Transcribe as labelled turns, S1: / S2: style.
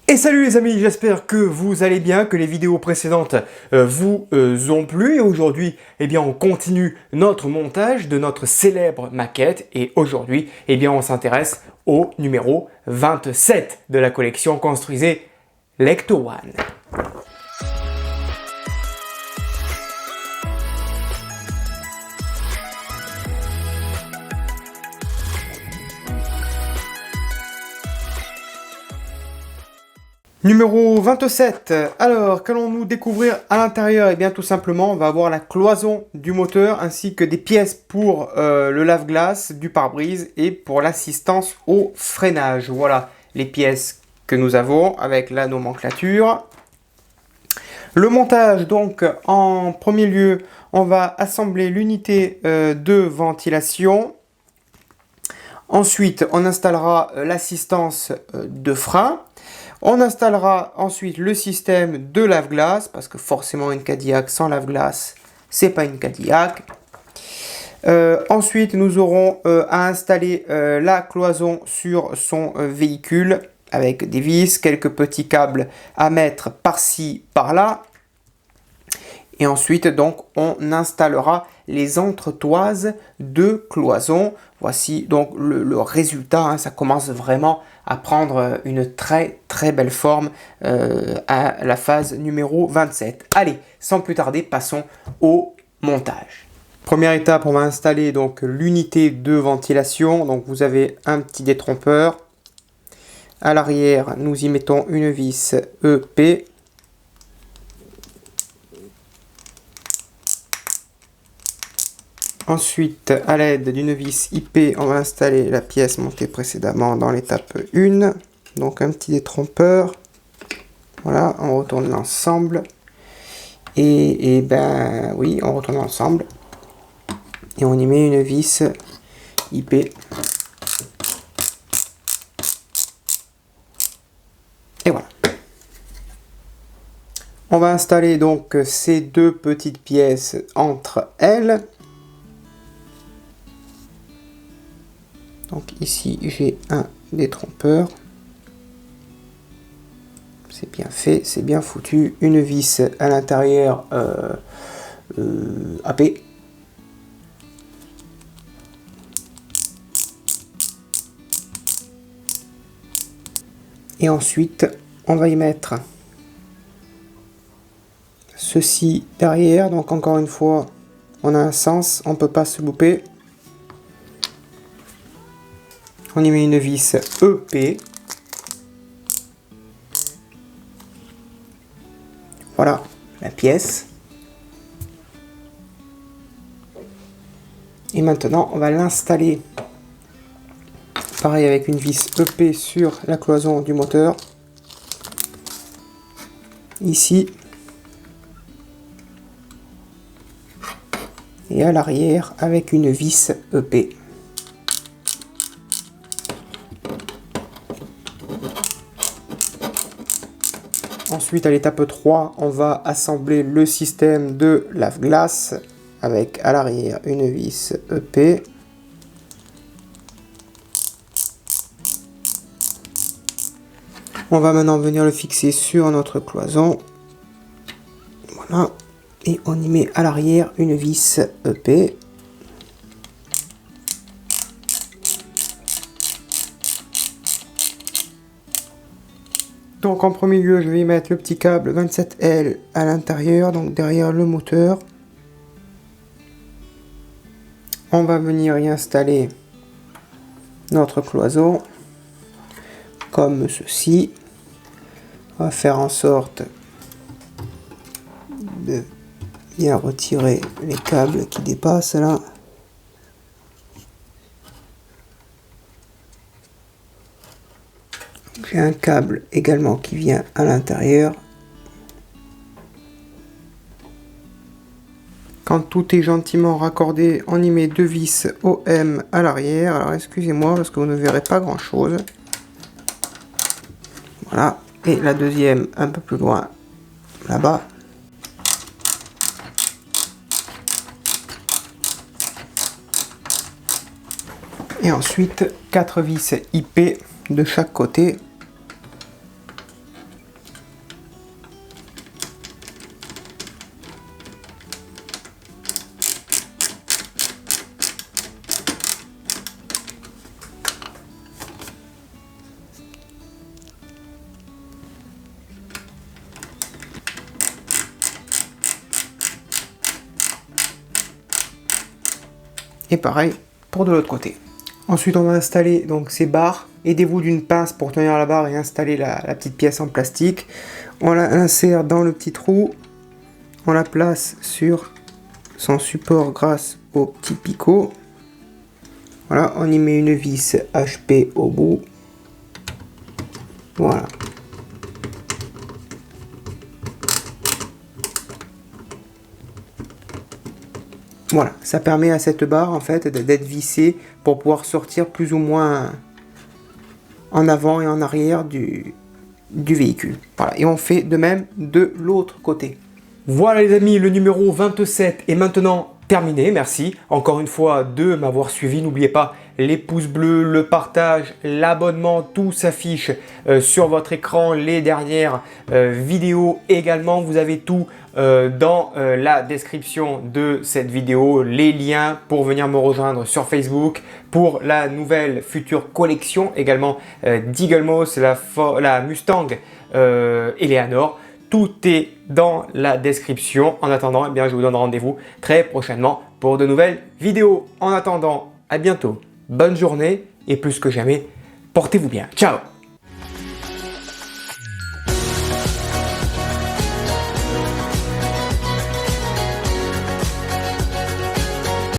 S1: Et salut les amis, j'espère que vous allez bien, que les vidéos précédentes vous ont plu. Et aujourd'hui, eh bien, on continue notre montage de notre célèbre maquette. Et aujourd'hui, eh bien, on s'intéresse au numéro 27 de la collection Construisez Lecto One. Numéro 27, alors qu'allons-nous découvrir à l'intérieur? Eh bien tout simplement, on va avoir la cloison du moteur ainsi que des pièces pour le lave-glace du pare-brise et pour l'assistance au freinage. Voilà les pièces que nous avons avec la nomenclature. Le montage, donc en premier lieu, on va assembler l'unité de ventilation. Ensuite, on installera l'assistance de frein. On installera ensuite le système de lave-glace, parce que forcément une Cadillac sans lave-glace, c'est pas une Cadillac. Ensuite, nous aurons à installer la cloison sur son véhicule, avec des vis, quelques petits câbles à mettre par-ci, par-là. Et ensuite, donc, on installera les entretoises de cloison. Voici donc le résultat, hein, ça commence vraiment à prendre une très belle forme à la phase numéro 27. Allez, sans plus tarder, passons au montage. Première étape, on va installer donc l'unité de ventilation. Donc vous avez un petit détrompeur. À l'arrière, nous y mettons une vis EP. Ensuite, à l'aide d'une vis IP, on va installer la pièce montée précédemment dans l'étape 1. Donc un petit détrompeur. Voilà, on retourne l'ensemble. Et ben oui, on retourne l'ensemble. Et on y met une vis IP. Et voilà. On va installer donc ces deux petites pièces entre elles. Donc ici j'ai un détrompeur, c'est bien fait, c'est bien foutu, une vis à l'intérieur AP. Et ensuite on va y mettre ceci derrière, donc encore une fois on a un sens, on ne peut pas se louper. On y met une vis EP. Voilà la pièce. Et maintenant, on va l'installer. Pareil avec une vis EP sur la cloison du moteur. Ici. Et à l'arrière avec une vis EP. Ensuite, à l'étape 3, on va assembler le système de lave-glace avec à l'arrière une vis EP. On va maintenant venir le fixer sur notre cloison. Voilà. Et on y met à l'arrière une vis EP. Donc en premier lieu, je vais y mettre le petit câble 27L à l'intérieur, donc derrière le moteur. On va venir y installer notre cloison, comme ceci. On va faire en sorte de bien retirer les câbles qui dépassent là. J'ai un câble également qui vient à l'intérieur. Quand tout est gentiment raccordé, on y met deux vis OM à l'arrière. Alors excusez-moi parce que vous ne verrez pas grand chose. Voilà. Et la deuxième un peu plus loin, là-bas. Et ensuite, 4 vis IP de chaque côté. Et pareil pour de l'autre côté. Ensuite, on va installer donc ces barres. Aidez-vous d'une pince pour tenir la barre et installer la petite pièce en plastique. On l'insère dans le petit trou. On la place sur son support grâce au petit picot. Voilà, on y met une vis HP au bout. Voilà. Voilà, ça permet à cette barre en fait d'être vissée pour pouvoir sortir plus ou moins en avant et en arrière du véhicule. Voilà, et on fait de même de l'autre côté. Voilà les amis, le numéro 27 est maintenant terminé. Merci encore une fois de m'avoir suivi. N'oubliez pas les pouces bleus, le partage, l'abonnement, tout s'affiche sur votre écran. Les dernières vidéos également, vous avez tout dans la description de cette vidéo. Les liens pour venir me rejoindre sur Facebook, pour la nouvelle future collection également d'Eagle Moss, la Mustang Eleanor. Tout est dans la description. En attendant, eh bien, je vous donne rendez-vous très prochainement pour de nouvelles vidéos. En attendant, à bientôt. Bonne journée et plus que jamais, portez-vous bien. Ciao!